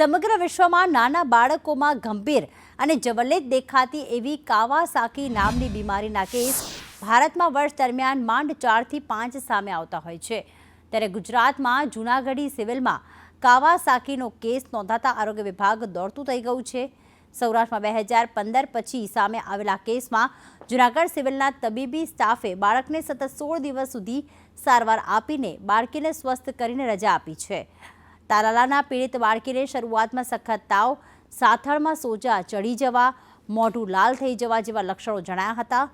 સમગ્ર વિશ્વમાં નાના બાળકોમાં ગંભીર અને જવલ્લેજ દેખાતી એવી કાવાસાકી નામની બીમારીના કેસ ભારતમાં વર્ષ દરમિયાન માંડ 4 થી 5 સામે આવતા હોય છે। ત્યારે ગુજરાતમાં જૂનાગઢી સિવિલમાં કાવાસાકીનો કેસ નોંધાતા આરોગ્ય વિભાગ દોડતું થઈ ગયું છે। સૌરાષ્ટ્રમાં 2015 પછી સામે આવેલા કેસમાં જૂનાગઢ સિવિલના તબીબી સ્ટાફે બાળકને સતત 16 દિવસ સુધી સારવાર આપીને બાળકીને સ્વસ્થ કરીને રજા આપી છે। તાલાલાના પીડિત બાળકીને શરૂઆતમાં સખત તાવ, સાથળમાં સોજા ચડી જવા, મોઢું લાલ થઈ જવા જેવા લક્ષણો જણાયા હતા।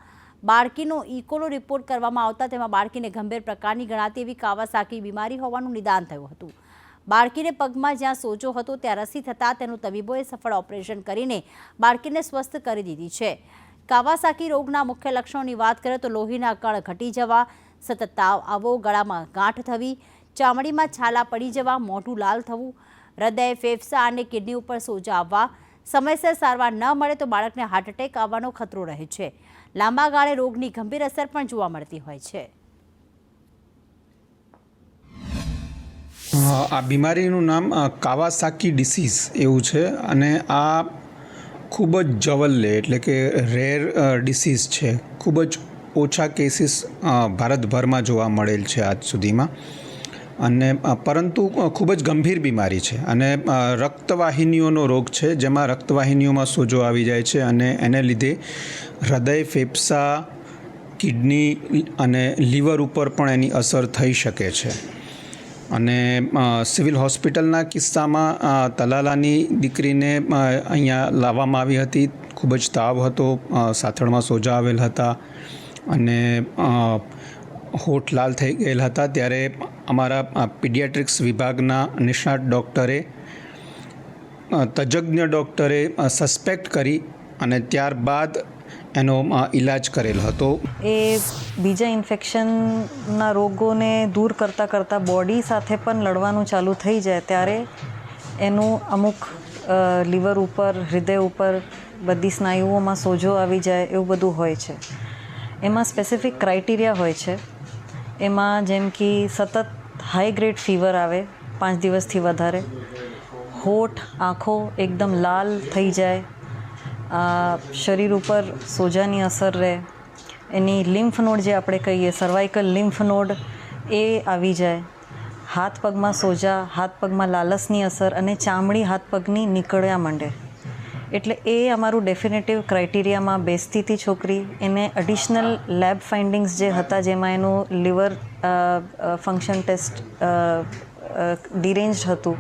બાળકીનો ઇકોનો રિપોર્ટ કરવામાં આવતા તેમાં બાળકીને ગંભીર પ્રકારની ગણાતી એવી કાવાસાકી બીમારી હોવાનું નિદાન થયું હતું। બાળકીને પગમાં જ્યાં સોજો હતો ત્યાં રસી થતાં તેનું તબીબોએ સફળ ઓપરેશન કરીને બાળકીને સ્વસ્થ કરી દીધી છે। કાવાસાકી રોગના મુખ્ય લક્ષણોની વાત કરીએ તો લોહીના કણ ઘટી જવા, સતત તાવ આવવો, ગળામાં ગાંઠ થવી, ચામડીમાં છાલા પડી જવા, મોઢું લાલ થવું, હૃદય, ફેફસા અને કિડની ઉપર સોજા આવવા, સમયસર સારવાર ન મળે તો બાળકને હાર્ટ એટેક આવવાનો ખતરો રહે છે। લાંબા ગાળે રોગની ગંભીર અસર પણ જોવા મળતી હોય છે। આ બીમારીનું નામ કાવાસાકી ડિસીઝ એવું છે અને આ ખૂબ જ જવલ્લે એટલે કે રેર ડિસીઝ છે। ખૂબ જ ઓછા કેસીસ ભારતભરમાં જોવા મળેલ છે આજ સુધીમાં અને પરંતુ ખૂબ જ ગંભીર બીમારી છે અને રક્તવાહિનીઓનો રોગ છે જેમાં રક્તવાહિનીઓમાં સોજો આવી જાય છે અને એને લીધે હૃદય, ફેફસા, કિડની અને લીવર ઉપર પણ એની અસર થઈ શકે છે। અને સિવિલ હોસ્પિટલના કિસ્સામાં તલાલાની દીકરીને અહીંયા લાવવામાં આવી હતી। ખૂબ જ તાવ હતો, સાથળમાં સોજા આવેલ હતા અને હોઠ લાલ થઈ ગયેલા હતા। ત્યારે અમારા પીડિયાટ્રિક્સ વિભાગના નિષ્ણાત ડૉક્ટરે તજજ્ઞ ડૉક્ટરે સસ્પેક્ટ કરી અને ત્યારબાદ એનો ઈલાજ કરેલ હતો। એ બીજા ઇન્ફેક્શનના રોગોને દૂર કરતાં કરતાં બોડી સાથે પણ લડવાનું ચાલુ થઈ જાય ત્યારે એનું અમુક લીવર ઉપર, હૃદય ઉપર, બધી સ્નાયુઓમાં સોજો આવી જાય એવું બધું હોય છે। એમાં સ્પેસિફિક ક્રાઇટેરિયા હોય છે। એમાં જેમ કે સતત હાઈ ગ્રેડ ફીવર આવે 5 દિવસથી વધારે, હોઠ, આંખો એકદમ લાલ થઈ જાય, શરીર ઉપર સોજાની અસર રહે, એની લિમ્ફ નોડ જે આપણે કહીએ સર્વાઇકલ લિમ્ફ નોડ એ આવી જાય, હાથ પગમાં સોજા, હાથ પગમાં લાલસની અસર અને ચામડી હાથ પગની નીકળ્યા માંડે। એટલે એ અમારું ડેફિનેટિવ ક્રાઇટેરિયામાં બેસતી હતી છોકરી। એને એડિશનલ લેબ ફાઇન્ડિંગ્સ જે હતા જેમાં એનું લીવર ફંક્શન ટેસ્ટ ડિરેન્જ્ડ હતું